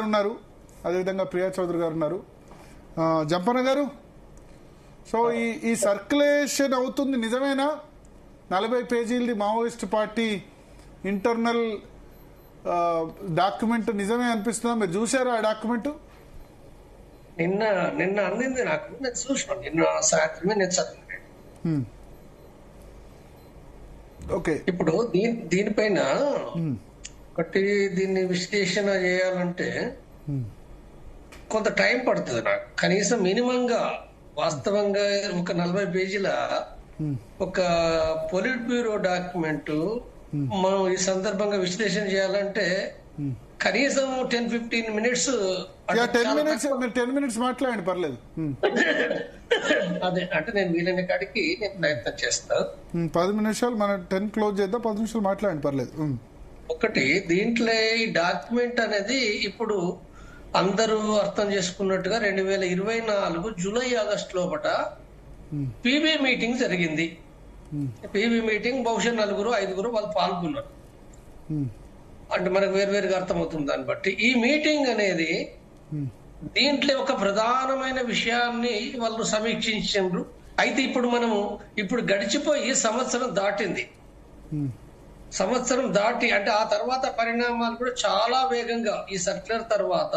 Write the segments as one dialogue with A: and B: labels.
A: ఉన్నారు, అదేవిధంగా ప్రియా చౌదరి గారు ఉన్నారు. జంపన్న గారు, సో ఈ సర్క్యులేషన్ అవుతుంది నిజమేనా? 40 పేజీలది మావోయిస్ట్ పార్టీ ఇంటర్నల్ డాక్యుమెంట్ నిజమే అనిపిస్తుందా? మీరు చూసారా ఆ డాక్యుమెంట్?
B: నిన్న అందింది నాకు, నేను చూసాను. నిన్న సాయంత్రమే నేను చదివాను.
A: ఓకే,
B: ఇప్పుడు దీనిపైన ఒకటి దీన్ని విశ్లేషణ చేయాలంటే కొంత టైం పడుతుంది నాకు. కనీసం మినిమంగా వాస్తవంగా ఒక 40 పేజీల ఒక పొలిట్ బ్యూరో డాక్యుమెంట్ మనం ఈ సందర్భంగా విశ్లేషణ చేయాలంటే కనీసం 10-15 మినిట్స్.
A: 10 మినిట్స్ మాట్లాడండి, పర్లేదు.
B: అదే అంటే నేను వీలైన కాడికి నేను ప్రయత్నం చేస్తాను.
A: 10 నిమిషాలు, మనం 10 క్లోజ్ చేద్దాం, 10 నిమిషాలు మాట్లాడండి, పర్లేదు.
B: ఒకటి, దీంట్లో ఈ డాక్యుమెంట్ అనేది ఇప్పుడు అందరూ అర్థం చేసుకున్నట్టుగా 2024 జూలై ఆగస్టు లోపల పీబీ మీటింగ్ జరిగింది. పీబీ మీటింగ్ బహుశా 4-5 వాళ్ళు పాల్గొన్నారు. అంటే మనకు వేరువేరుగా అర్థమవుతుంది దాన్ని బట్టి. ఈ మీటింగ్ అనేది దీంట్లో ఒక ప్రధానమైన విషయాన్ని వాళ్ళు సమీక్షించారు. అయితే ఇప్పుడు గడిచిపోయి సంవత్సరం దాటింది. సంవత్సరం దాటి అంటే ఆ తర్వాత పరిణామాలు కూడా చాలా వేగంగా, ఈ సర్క్యులర్ తర్వాత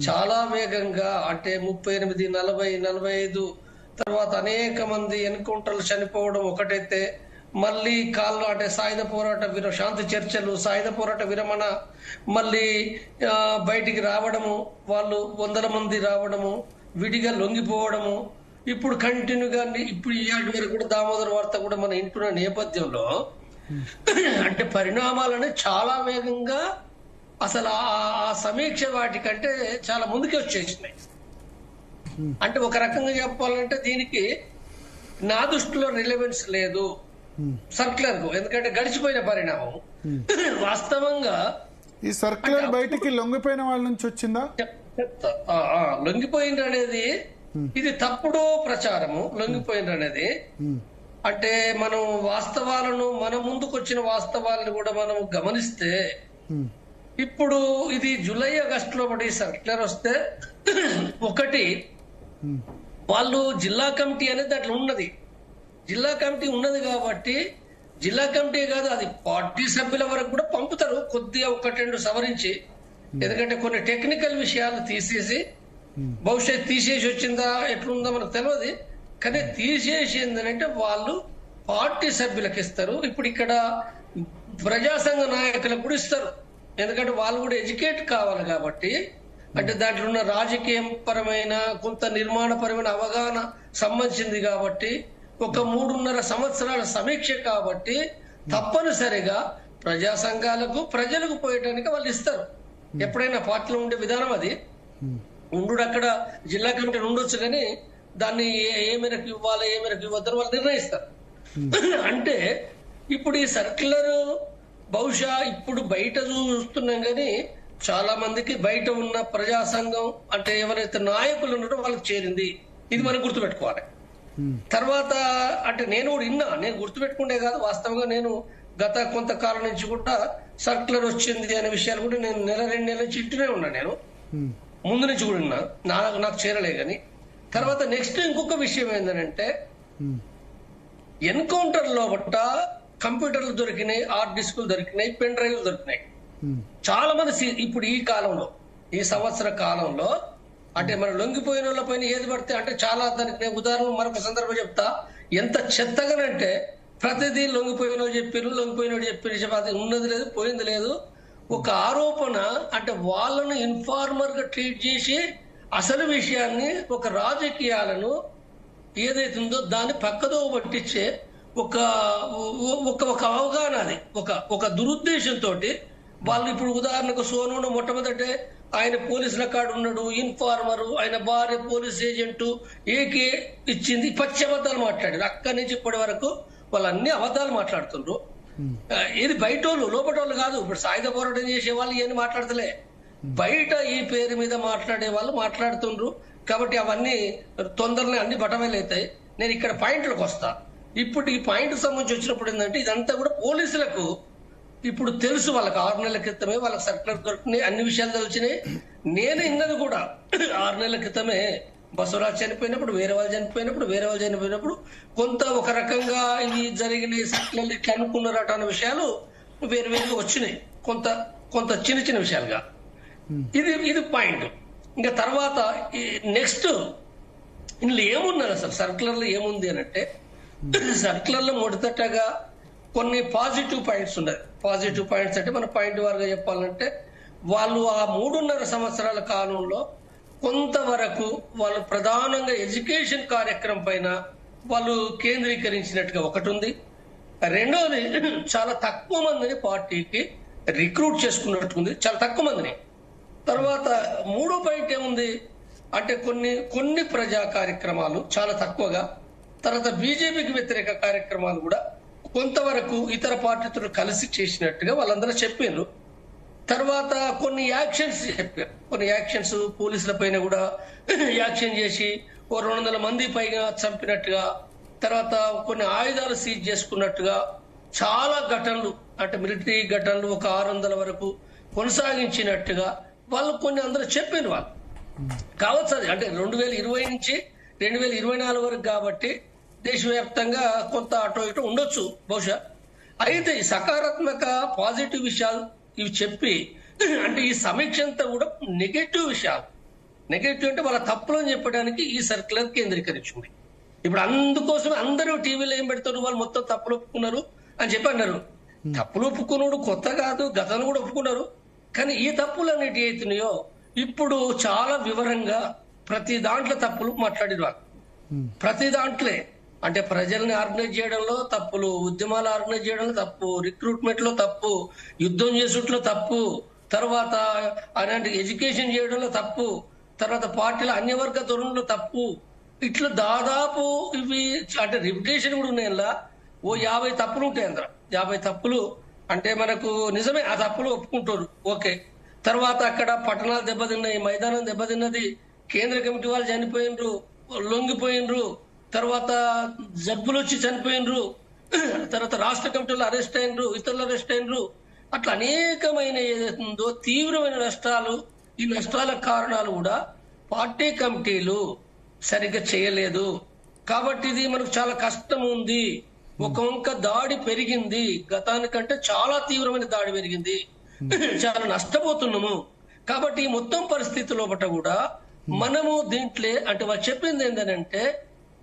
B: చాలా వేగంగా, అంటే 38, 40, 45 తర్వాత అనేక మంది ఎన్కౌంటర్లు చనిపోవడం ఒకటైతే, మళ్ళీ కాళ్ళు అంటే సాయుధ పోరాట శాంతి చర్చలు, సాయుధ పోరాట విరమణ, మళ్ళీ బయటికి రావడము, వాళ్ళు 100 మంది రావడము, విడిగా లొంగిపోవడము, ఇప్పుడు కంటిన్యూగా ఇప్పుడు ఈ వరకు కూడా దామోదర వార్త కూడా మన ఇంటున్న నేపథ్యంలో అంటే పరిణామాలని చాలా వేగంగా అసలు ఆ సమీక్ష వాటికంటే చాలా ముందుకే వచ్చేసినాయి. అంటే ఒక రకంగా చెప్పాలంటే దీనికి నా దృష్టిలో రిలవెన్స్ లేదు సర్క్యులర్ కు, ఎందుకంటే గడిచిపోయిన పరిణామం. వాస్తవంగా
A: ఈ సర్క్యులర్ బయటికి లొంగిపోయిన వాళ్ళ నుంచి వచ్చిందా?
B: లొంగిపోయింది అనేది ఇది తప్పుడు ప్రచారము. లొంగిపోయింది అనేది అంటే మనం వాస్తవాలను, మన ముందుకు వచ్చిన వాస్తవాలను కూడా మనం గమనిస్తే, ఇప్పుడు ఇది జూలై ఆగస్టులో పడి సర్క్యులర్ వస్తే ఒకటి వాళ్ళు జిల్లా కమిటీ అనేది అట్లా ఉన్నది. జిల్లా కమిటీ ఉన్నది కాబట్టి జిల్లా కమిటీ కాదు, అది పార్టీ సభ్యుల వరకు కూడా పంపుతారు, కొద్దిగా 1-2 సవరించి. ఎందుకంటే కొన్ని టెక్నికల్ విషయాలు తీసేసి, బహుశా తీసేసి వచ్చిందా ఎట్లుందో మనకు తెలియదు, కానీ తీసేసి ఏంటంటే వాళ్ళు పార్టీ సభ్యులకు ఇస్తారు. ఇప్పుడు ఇక్కడ ప్రజా సంఘ నాయకులకు కూడా ఇస్తారు, ఎందుకంటే వాళ్ళు కూడా ఎడ్యుకేట్ కావాలి కాబట్టి. అంటే దాంట్లో ఉన్న రాజకీయ పరమైన కొంత నిర్మాణపరమైన అవగాహన సంబంధించింది కాబట్టి, ఒక 3.5 సంవత్సరాల సమీక్ష కాబట్టి తప్పనిసరిగా ప్రజా సంఘాలకు, ప్రజలకు పోయటానికి వాళ్ళు ఇస్తారు. ఎప్పుడైనా పార్టీలో ఉండే విధానం అది. ఉండు అక్కడ జిల్లా కమిటీ ఉండొచ్చు, కానీ దాన్ని ఏ మేరకు ఇవ్వాలి, ఏ మేరకు ఇవ్వద్దని వాళ్ళు నిర్ణయిస్తారు. అంటే ఇప్పుడు ఈ సర్క్యులర్ బహుశా ఇప్పుడు బయట చూస్తున్నాం, కానీ చాలా మందికి బయట ఉన్న ప్రజా సంఘం అంటే ఎవరైతే నాయకులు ఉన్నారో వాళ్ళకి చేరింది. ఇది మనం గుర్తుపెట్టుకోవాలి. తర్వాత అంటే నేను కూడా నేను గుర్తుపెట్టుకుంటే కాదు, వాస్తవంగా నేను గత కొంతకాలం నుంచి కూడా సర్క్యులర్ వచ్చింది అనే విషయాలు కూడా నేను 1-2 నెలల నుంచి ఇంటూనే ఉన్నా. నేను ముందు నుంచి కూడా ఉన్నా, నాకు చేరలే. కానీ తర్వాత నెక్స్ట్ ఇంకొక విషయం ఏంటంటే, ఎన్కౌంటర్ లో బట్ట కంప్యూటర్లు దొరికినాయి, హార్డ్ డిస్కులు దొరికినాయి, పెన్ డ్రైవ్లు దొరికినాయి. చాలా మంది ఇప్పుడు ఈ కాలంలో, ఈ సంవత్సర కాలంలో అంటే మన లొంగిపోయిన వాళ్ళ పైన ఏది పడితే అంటే చాలా, దానికి నేను ఉదాహరణ మరొక సందర్భం చెప్తా. ఎంత చెత్తగానంటే ప్రతిదీ లొంగిపోయిన చెప్పారు, అది ఉన్నది లేదు, పోయింది లేదు. ఒక ఆరోపణ అంటే వాళ్ళను ఇన్ఫార్మర్ గా ట్రీట్ చేసి అసలు విషయాన్ని, ఒక రాజకీయాలను ఏదైతే ఉందో దాన్ని పక్కదో పట్టించే ఒక అవగాహన, అది ఒక దురుద్దేశంతో వాళ్ళు ఇప్పుడు ఉదాహరణకు సోను మొట్టమొదటే ఆయన పోలీసుల కాడు ఉన్నాడు, ఇన్ఫార్మరు, ఆయన భార్య పోలీస్ ఏజెంటు, ఏకే ఇచ్చింది, పచ్చి అబద్ధాలు మాట్లాడారు. అక్కడి నుంచి ఇప్పటి వరకు వాళ్ళు అన్ని అబద్ధాలు మాట్లాడుతుండ్రు. ఇది బయట వాళ్ళు, లోపల వాళ్ళు కాదు. ఇప్పుడు సాయుధ పోరాటం చేసే వాళ్ళు ఏమి మాట్లాడతలే, బయట ఈ పేరు మీద మాట్లాడే వాళ్ళు మాట్లాడుతుండ్రు. కాబట్టి అవన్నీ తొందరనే అన్ని బటమైలవుతాయి. నేను ఇక్కడ పాయింట్లకు వస్తా. ఇప్పుడు ఈ పాయింట్ సంబంధించి వచ్చినప్పుడు ఏంటంటే, ఇదంతా కూడా పోలీసులకు ఇప్పుడు తెలుసు వాళ్ళకి 6 నెలల క్రితమే వాళ్ళకి సర్కులర్ దొరికినాయి, అన్ని విషయాలు తెలిసినాయి. నేను ఇన్నది కూడా 6 నెలల క్రితమే బసవరాజ్ చనిపోయినప్పుడు, వేరే వాళ్ళు చనిపోయినప్పుడు కొంత ఒక రకంగా ఇది జరిగిన సర్కులర్ ఇట్లా అనుకున్నారట అన్న విషయాలు వేరుగా వచ్చినాయి, కొంత చిన్న విషయాలుగా. ఇది పాయింట్. ఇంకా తర్వాత నెక్స్ట్ ఇందులో ఏమున్నారు అసలు సర్కులర్ లో ఏముంది అని అంటే, సర్కులర్ లో మొదటగా కొన్ని పాజిటివ్ పాయింట్స్ ఉన్నాయి. పాజిటివ్ పాయింట్స్ అంటే మన పాయింట్ వారుగా చెప్పాలంటే, వాళ్ళు ఆ 3.5 సంవత్సరాల కాలంలో కొంతవరకు వాళ్ళు ప్రధానంగా ఎడ్యుకేషన్ కార్యక్రమం పైన వాళ్ళు కేంద్రీకరించినట్టుగా ఒకటి ఉంది. రెండోది చాలా తక్కువ మందిని పార్టీకి రిక్రూట్ చేసుకున్నట్టుంది, చాలా తక్కువ మందిని. తర్వాత మూడో పాయింట్ ఏముంది అంటే కొన్ని ప్రజా కార్యక్రమాలు చాలా తక్కువగా, తర్వాత బీజేపీకి వ్యతిరేక కార్యక్రమాలు కూడా కొంతవరకు ఇతర పార్టీతో కలిసి చేసినట్టుగా వాళ్ళందరూ చెప్పారు. తర్వాత కొన్ని యాక్షన్స్ చెప్పారు, కొన్ని యాక్షన్స్ పోలీసుల పైన కూడా యాక్షన్ చేసి 200 మంది పైగా చంపినట్టుగా, తర్వాత కొన్ని ఆయుధాలు సీజ్ చేసుకున్నట్టుగా, చాలా ఘటనలు అంటే మిలిటరీ ఘటనలు ఒక 600 వరకు కొనసాగించినట్టుగా వాళ్ళు కొన్ని అందరూ చెప్పారు. వాళ్ళు కావచ్చు అది అంటే 2020 నుంచి 2024 వరకు కాబట్టి దేశవ్యాప్తంగా కొంత అటో ఇటో ఉండొచ్చు బహుశా. అయితే ఈ సకారాత్మక పాజిటివ్ విషయాలు ఇవి చెప్పి అంటే ఈ సమీక్ష అంతా కూడా నెగటివ్ విషయాలు, నెగటివ్ అంటే వాళ్ళ తప్పులని చెప్పడానికి ఈ సర్కులర్ కేంద్రీకరించింది. ఇప్పుడు అందుకోసం అందరూ టీవీలో ఏం పెడతారు, వాళ్ళు మొత్తం తప్పులు ఒప్పుకున్నారు అని చెప్పి అన్నారు. తప్పులు ఒప్పుకున్నాడు కొత్త కాదు, గతంలో కూడా ఒప్పుకున్నారు. కానీ ఈ తప్పులు అనేటి అవుతున్నాయో ఇప్పుడు చాలా వివరంగా ప్రతి దాంట్లో తప్పులు మాట్లాడిరు. ప్రతి దాంట్లో అంటే ప్రజల్ని ఆర్గనైజ్ చేయడంలో తప్పులు, ఉద్యమాలు ఆర్గనైజ్ చేయడంలో తప్పు, రిక్రూట్మెంట్ లో తప్పు, యుద్ధం చేసుట్లో తప్పు, తర్వాత అలాంటి ఎడ్యుకేషన్ చేయడంలో తప్పు, తర్వాత పార్టీల అన్ని వర్గ ధోరణిలో తప్పు, ఇట్లా దాదాపు ఇవి అంటే రిపిటేషన్ కూడా ఉన్నాయి. ఇలా 50 తప్పులు ఉంటాయి. అందరూ 50 తప్పులు అంటే మనకు నిజమే ఆ తప్పులు ఒప్పుకుంటారు, ఓకే. తర్వాత అక్కడ పట్టణాలు దెబ్బతిన్నాయి, మైదానం దెబ్బతిన్నది, కేంద్ర కమిటీ వాళ్ళు చనిపోయినరు, లొంగిపోయినరు, తర్వాత జబ్బులు వచ్చి చనిపోయినరు, తర్వాత రాష్ట్ర కమిటీలు అరెస్ట్ అయినరు, ఇతరులు అరెస్ట్ అయినరు, అట్లా అనేకమైన ఏదైతుందో తీవ్రమైన నష్టాలు. ఈ నష్టాల కారణాలు కూడా పార్టీ కమిటీలు సరిగ్గా చేయలేదు కాబట్టి ఇది మనకు చాలా కష్టం ఉంది. ఒక వంక దాడి పెరిగింది, గతానికంటే చాలా తీవ్రమైన దాడి పెరిగింది, చాలా నష్టపోతున్నాము. కాబట్టి ఈ మొత్తం పరిస్థితి లోపల కూడా మనము దీంట్లో అంటే వాళ్ళు చెప్పింది ఏంటంటే,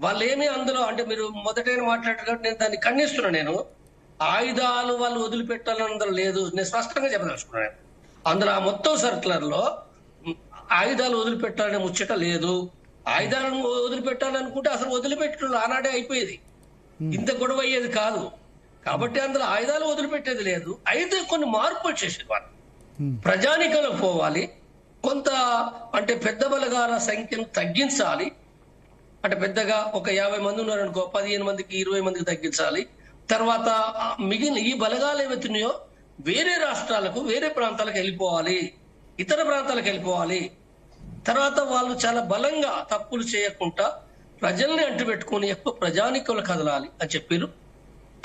B: వాళ్ళు ఏమీ అందులో అంటే మీరు మొదటైన మాట్లాడేటప్పుడు నేను దాన్ని ఖండిస్తున్నాను. నేను ఆయుధాలు వాళ్ళు వదిలిపెట్టాలని అందులో లేదు, నేను స్పష్టంగా చెప్పదలుచుకున్నాను. అందులో ఆ మొత్తం సర్కులర్ లో ఆయుధాలు వదిలిపెట్టాలనే ముచ్చట లేదు. ఆయుధాలను వదిలిపెట్టాలనుకుంటే అసలు వదిలిపెట్టడం ఆనాడే అయిపోయేది, ఇంత గొడవ అయ్యేది కాదు. కాబట్టి అందులో ఆయుధాలు వదిలిపెట్టేది లేదు. అయితే కొన్ని మార్పులు చేసేది వాళ్ళు. ప్రజానికంలో పోవాలి, కొంత అంటే పెద్ద బలగాల సంఖ్యను తగ్గించాలి. అంటే పెద్దగా ఒక 50 మంది ఉన్నారనుకో, 15 మందికి 20 మందికి తగ్గించాలి. తర్వాత మిగిలిన ఈ బలగాలు ఏవైతున్నాయో వేరే రాష్ట్రాలకు, వేరే ప్రాంతాలకు వెళ్ళిపోవాలి, ఇతర ప్రాంతాలకు వెళ్ళిపోవాలి. తర్వాత వాళ్ళు చాలా బలంగా తప్పులు చేయకుండా ప్రజల్ని అంటుపెట్టుకుని ఎక్కువ ప్రజానికులు కదలాలి అని చెప్పారు.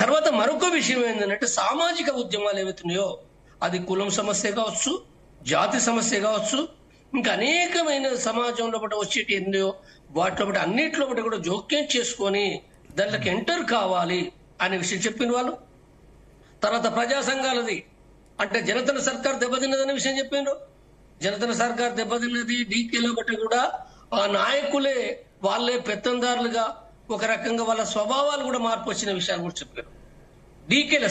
B: తర్వాత మరొక విషయం ఏంటంటే, సామాజిక ఉద్యమాలు ఏవైతున్నాయో అది కులం సమస్య కావచ్చు, జాతి సమస్య కావచ్చు, ఇంకా అనేకమైన సమాజంలో వచ్చేటి ఎన్నో వాటిలో అన్నింటిలో కూడా జోక్యం చేసుకొని దాంట్లోకి ఎంటర్ కావాలి అనే విషయం చెప్పిన వాళ్ళు. తర్వాత ప్రజా సంఘాలది అంటే జనతన సర్కార్ దెబ్బతిన్నదనే విషయం చెప్పిండ్రు. జనతన సర్కార్ దెబ్బతిన్నది, డీకేలో బట్టి కూడా ఆ నాయకులే వాళ్ళే పెత్తందారులుగా ఒక రకంగా వాళ్ళ స్వభావాలు కూడా మార్పు వచ్చిన విషయాలు కూడా చెప్పారు, డీకేల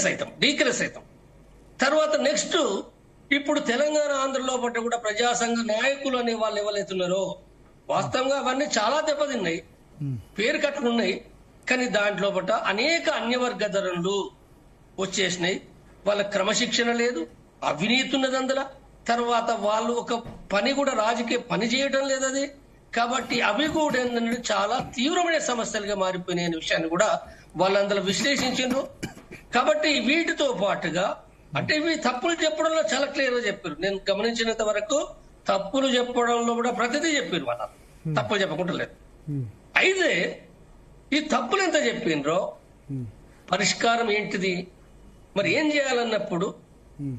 B: సైతం. తర్వాత నెక్స్ట్ ఇప్పుడు తెలంగాణ ఆంధ్రలో పట్ల కూడా ప్రజా సంఘ నాయకులు అనే వాళ్ళు ఎవరైతున్నారో వాస్తవంగా అవన్నీ చాలా దెబ్బతిన్నాయి, పేరు కట్టుకున్నాయి. కానీ దాంట్లో పట్ల అనేక అన్యవర్గ ధరలు వచ్చేసినాయి. వాళ్ళ క్రమశిక్షణ లేదు, అవినీతి ఉన్నది అందులో. తర్వాత వాళ్ళు ఒక పని కూడా రాజకీయ పని చేయడం లేదు అది. కాబట్టి అవి కూడా ఏంటంటే చాలా తీవ్రమైన సమస్యలుగా మారిపోయినాయి అనే విషయాన్ని కూడా వాళ్ళందరూ విశ్లేషించారు. కాబట్టి వీటితో పాటుగా అంటే ఇవి తప్పులు చెప్పడంలో చాలా క్లియర్ గా చెప్పారు. నేను గమనించినంత వరకు తప్పులు చెప్పడంలో కూడా ప్రతిదీ చెప్పారు, వాళ్ళ తప్పులు చెప్పకుండా లేదు. అయితే ఈ తప్పులు ఎంత చెప్పిండ్రో పరిష్కారం ఏంటిది, మరి ఏం చేయాలన్నప్పుడు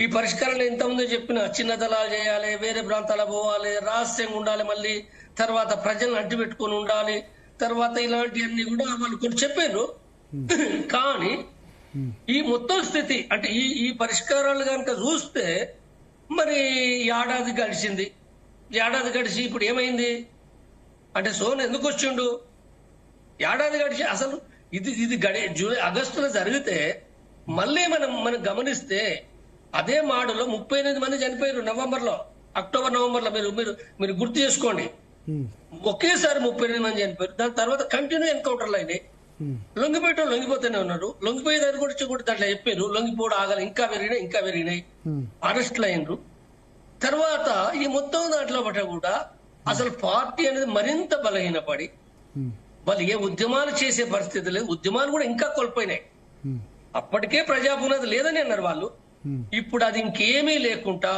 B: ఈ పరిష్కారాలు ఎంతమంది చెప్పిన చిన్న దళాలు చేయాలి, వేరే ప్రాంతాలకు పోవాలి, రహస్యంగా ఉండాలి, మళ్ళీ తర్వాత ప్రజలను అడ్డు పెట్టుకొని ఉండాలి, తర్వాత ఇలాంటివన్నీ కూడా వాళ్ళు కొన్ని చెప్పారు. కానీ ఈ మొత్తం స్థితి అంటే ఈ పరిష్కారాలు కనుక చూస్తే మరి ఏడాది గడిచింది. ఏడాది గడిచి ఇప్పుడు ఏమైంది అంటే సోను ఎందుకు వచ్చిండు? ఏడాది గడిచి అసలు ఇది జూలై ఆగస్టులో జరిగితే మళ్ళీ మనం గమనిస్తే అదే మాడులో 38 మంది చనిపోయారు నవంబర్లో, అక్టోబర్ నవంబర్లో. మీరు గుర్తు చేసుకోండి, ఒకేసారి 38 మంది చనిపోయారు. దాని తర్వాత కంటిన్యూ ఎన్కౌంటర్లు అయినాయి. లొంగిపోతూనే ఉన్నారు. లొంగిపోయేదాని గురించి కూడా దాంట్లో చెప్పారు, లొంగిపోవడం ఆగలి, ఇంకా పెరిగినాయి, అరెస్టులు అయినరు. తర్వాత ఈ మొత్తం దాంట్లో బట్ట కూడా అసలు పార్టీ అనేది మరింత బలహీనపడి వాళ్ళు ఏ ఉద్యమాలు చేసే పరిస్థితి లేదు. ఉద్యమాలు కూడా ఇంకా కోల్పోయినాయి. అప్పటికే ప్రజాపునది లేదని అన్నారు వాళ్ళు. ఇప్పుడు అది ఇంకేమీ లేకుండా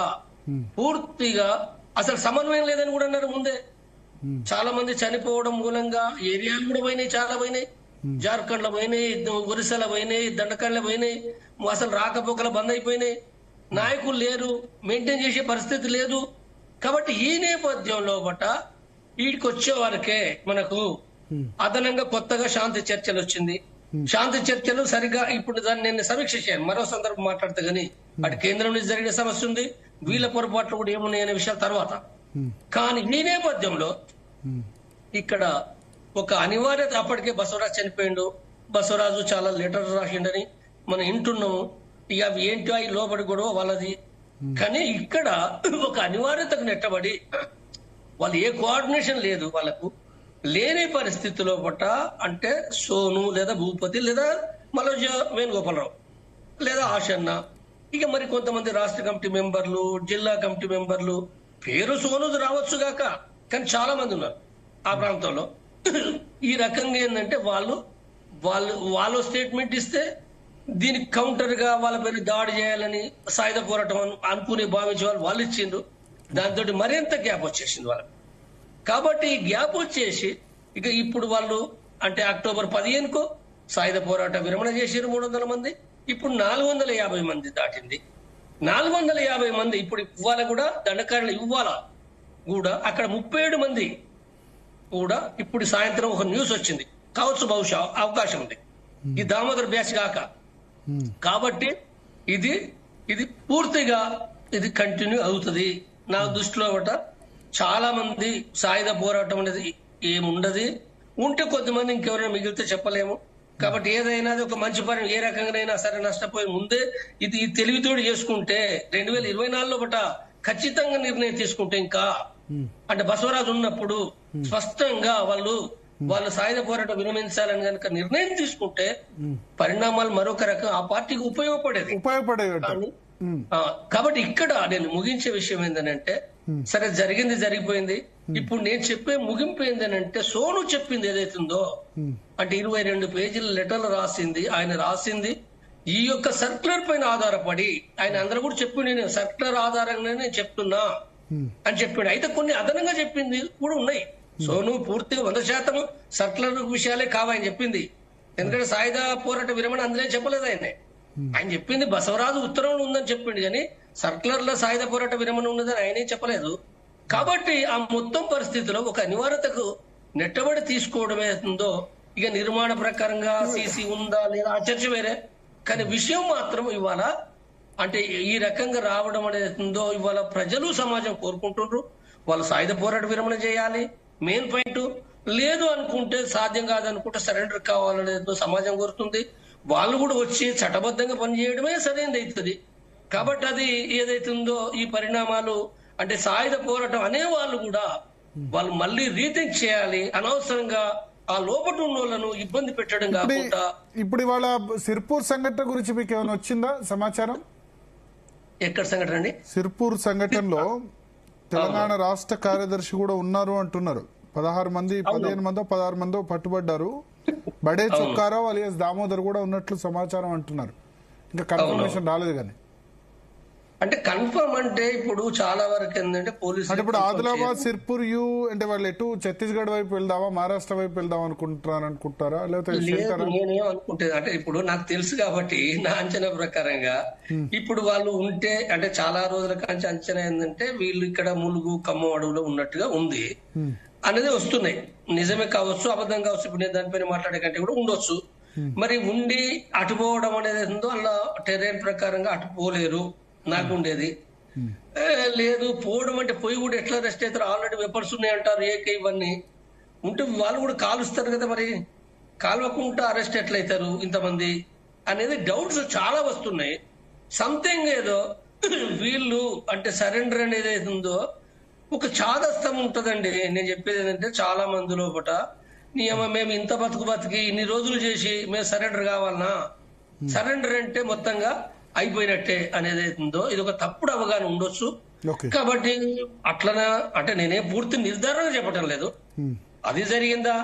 B: పూర్తిగా అసలు సమన్వయం లేదని కూడా అన్నారు ముందే. చాలా మంది చనిపోవడం మూలంగా ఏరియాలు కూడా పోయినాయి, చాలా పోయినాయి. జార్ఖండ్ లో పోయినాయి, ఒరిస్సాలో పోయినాయి, దండకాండ్లో పోయినాయి. అసలు రాకపోకలు బంద్ అయిపోయినాయి. నాయకులు లేరు, మెయింటైన్ చేసే పరిస్థితి లేదు. కాబట్టి ఈ నేపథ్యంలో బట్ట వీటికి వచ్చే వరకే మనకు అదనంగా కొత్తగా శాంతి చర్చలు వచ్చింది. శాంతి చర్చలు సరిగా ఇప్పుడు దాన్ని నేను సమీక్ష చేయాలి, మరో సందర్భం మాట్లాడితే గానీ అటు కేంద్రం నుంచి జరిగిన సమస్య ఉంది, వీళ్ళ పొరపాట్లు కూడా ఏమున్నాయి అనే విషయాల తర్వాత. కానీ ఈ నేపథ్యంలో ఇక్కడ ఒక అనివార్యత, అప్పటికే బసవరాజు చనిపోయిండు, బసవరాజు చాలా లెటర్స్ రాసిండని మనం వింటున్నాము. ఇక అవి ఏంటి అవి లోపడి గొడవ వాళ్ళది. కానీ ఇక్కడ ఒక అనివార్యతకు నెట్టబడి వాళ్ళు ఏ కోఆర్డినేషన్ లేదు, వాళ్ళకు లేని పరిస్థితిలో పట్ట అంటే సోను లేదా భూపతి లేదా మలోజ వేణుగోపాలరావు లేదా ఆశన్న, ఇక మరి కొంతమంది రాష్ట్ర కమిటీ మెంబర్లు, జిల్లా కమిటీ మెంబర్లు, పేరు సోనుది రావచ్చు గాక, కానీ చాలా మంది ఉన్నారు ఆ ప్రాంతంలో. ఈ రకంగా ఏంటంటే వాళ్ళు స్టేట్మెంట్ ఇస్తే దీనికి కౌంటర్ గా వాళ్ళ పేరు దాడి చేయాలని సాయుధ పోరాటం అనుకుని భావించే వాళ్ళు ఇచ్చిండ్రు. దాంతో మరింత గ్యాప్ వచ్చేసింది వాళ్ళకి. కాబట్టి ఈ గ్యాప్ వచ్చేసి ఇక ఇప్పుడు వాళ్ళు అంటే అక్టోబర్ 15కు సాయుధ పోరాట విరమణ చేసారు 300 మంది. ఇప్పుడు 450 మంది దాటింది. 450 మంది ఇప్పుడు ఇవ్వాల కూడా దండకారులు ఇవ్వాల కూడా అక్కడ 37 మంది కూడా ఇప్పుడు సాయంత్రం ఒక న్యూస్ వచ్చింది కావచ్చు, బహుశా అవకాశం ఉంది, ఈ దామోదర్ బ్యాచ్ కాక. కాబట్టి ఇది పూర్తిగా ఇది కంటిన్యూ అవుతుంది నా దృష్టిలో. చాలా మంది సాయుధ పోరాటం అనేది ఏముండదు, ఉంటే కొద్దిమంది ఇంకెవరైనా మిగిలితే చెప్పలేము. కాబట్టి ఏదైనా ఒక మంచి పని ఏ రకంగానైనా సరే నష్టపోయి ముందే ఇది తెలివితోడు చేసుకుంటే 2024లో ఖచ్చితంగా నిర్ణయం తీసుకుంటే ఇంకా అంటే బసవరాజు ఉన్నప్పుడు స్పష్టంగా వాళ్ళు సాయుధ పోరాటం విరమించాలని కనుక నిర్ణయం తీసుకుంటే పరిణామాలు మరొక రకం ఆ పార్టీకి ఉపయోగపడేది. కాబట్టి ఇక్కడ నేను ముగించే విషయం ఏంటంటే సరే జరిగిపోయింది. ఇప్పుడు నేను చెప్పే ముగింపు ఏంటంటే సోను చెప్పింది ఏదైతుందో అంటే 22 పేజీల లెటర్లు ఆయన రాసింది ఈ యొక్క సర్క్యులర్ పైన ఆధారపడి. ఆయన అందరూ కూడా చెప్పింది నేను సర్క్యులర్ ఆధారంగానే నేను చెప్తున్నా అని చెప్పిండు. అయితే కొన్ని అదనంగా చెప్పింది కూడా ఉన్నాయి. సోను పూర్తిగా 100% సర్క్యులర్ విషయాలే కావాలని చెప్పింది. ఎందుకంటే సాయుధ పోరాట విరమణ అందులో చెప్పలేదు ఆయన చెప్పింది బసవరాజు ఉత్తర్వులు ఉందని చెప్పిండు, కానీ సర్క్యులర్ లో సాయుధ పోరాట విరమణ ఉన్నదని ఆయనే చెప్పలేదు. కాబట్టి ఆ మొత్తం పరిస్థితిలో ఒక అనివార్యతకు నెట్టబడి తీసుకోవడం ఏదో ఇక నిర్మాణ ప్రకారంగా సీసీ ఉందా లేదా ఆ చర్చ వేరే, కానీ విషయం మాత్రం ఇవాళ అంటే ఈ రకంగా రావడం అనేది ఇవాళ ప్రజలు సమాజం కోరుకుంటున్నారు. వాళ్ళు సాయుధ పోరాట విరమణ చేయాలి మెయిన్ పాయింట్, లేదు అనుకుంటే సాధ్యం కాదనుకుంటే సరెండర్ కావాలనేది సమాజం కోరుతుంది. వాళ్ళు కూడా వచ్చి చట్టబద్ధంగా పనిచేయడమే సరైనది అవుతుంది. కాబట్టి అది ఏదైతుందో ఈ పరిణామాలు అంటే సాయుధ పోరాటం అనే వాళ్ళు కూడా వాళ్ళు మళ్ళీ రీథింక్ చేయాలి. అనవసరంగా ఆ లోపల ఉన్న వాళ్ళను ఇబ్బంది పెట్టడం కాకుండా.
A: ఇప్పుడు ఇవాళ సిర్పూర్ సంఘటన గురించి మీకు ఏమైనా వచ్చిందా సమాచారం?
B: ఎక్కడ సంఘటన అండి?
A: సిర్పూర్ సంఘటనలో తెలంగాణ రాష్ట్ర కార్యదర్శి కూడా ఉన్నారు అంటున్నారు. 15 మందో 16 మందో పట్టుబడ్డారు. బడే చుక్కారావు అలియాస్ దామోదర్ కూడా ఉన్నట్లు సమాచారం అంటున్నారు. ఇంకా కన్ఫర్మేషన్ రాలేదు. కానీ
B: అంటే కన్ఫర్మ్ అంటే ఇప్పుడు చాలా వరకు ఏంటంటే పోలీసు
A: అంటే ఇప్పుడు ఆదిలాబాద్ సిర్పూర్ యూ అంటే వాళ్ళు ఎటు ఛత్తీస్గఢ్ వైపు వెళ్దామా మహారాష్ట్ర వైపు వెళ్దాం అనుకుంటారా లేకపోతే
B: లేదు నేనేం అనుకుంటేది అంటే ఇప్పుడు నాకు తెలుసు కాబట్టి నా అంచనా ప్రకారంగా ఇప్పుడు వాళ్ళు ఉంటే అంటే చాలా రోజుల కాంచి అంచనా ఏంటంటే వీళ్ళు ఇక్కడ ములుగు ఖమ్మం అడవులో ఉన్నట్టుగా ఉంది అనేది వస్తున్నాయి. నిజమే కావచ్చు అబద్ధం కావచ్చు, ఇప్పుడు నేను దానిపైన మాట్లాడే కంటే కూడా ఉండొచ్చు. మరి ఉండి అటుపోవడం అనేది ఉందో అలా టెరైన్ ప్రకారంగా అటుపోలేరు నాకు ఉండేది. లేదు పోవడం అంటే పోయి కూడా ఎట్లా రెస్ట్ అవుతారు, ఆల్రెడీ వెపన్స్ ఉన్నాయి అంటారు ఏక ఇవన్నీ ఉంటే వాళ్ళు కూడా కాలుస్తారు కదా, మరి కాల్వకుండా అరెస్ట్ ఎట్లయితారు ఇంతమంది అనేది డౌట్స్ చాలా వస్తున్నాయి. సంథింగ్ ఏదో వీళ్ళు అంటే సరెండర్ అనేది ఏది ఉందో ఒక చాదస్తం ఉంటదండి. నేను చెప్పేది ఏంటంటే చాలా మంది లోపట మేము ఇంత బతికి ఇన్ని రోజులు చేసి మేము సరెండర్ కావాలనా, సరెండర్ అంటే మొత్తంగా అయిపోయినట్టే అనేది ఉందో ఇది ఒక తప్పుడు అవగాహన ఉండొచ్చు. కాబట్టి అట్లనా అంటే నేనే పూర్తి నిర్ధారణ చెప్పటం లేదు అది జరిగిందా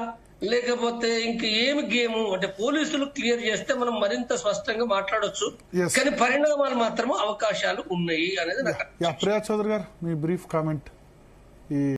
B: లేకపోతే ఇంక ఏమి గేము అంటే పోలీసులు క్లియర్ చేస్తే మనం మరింత స్పష్టంగా మాట్లాడొచ్చు. కానీ పరిణామాలు మాత్రం అవకాశాలు ఉన్నాయి అనేది నాకు.
A: ప్రియా చౌదరి గారు మీ బ్రీఫ్ కామెంట్.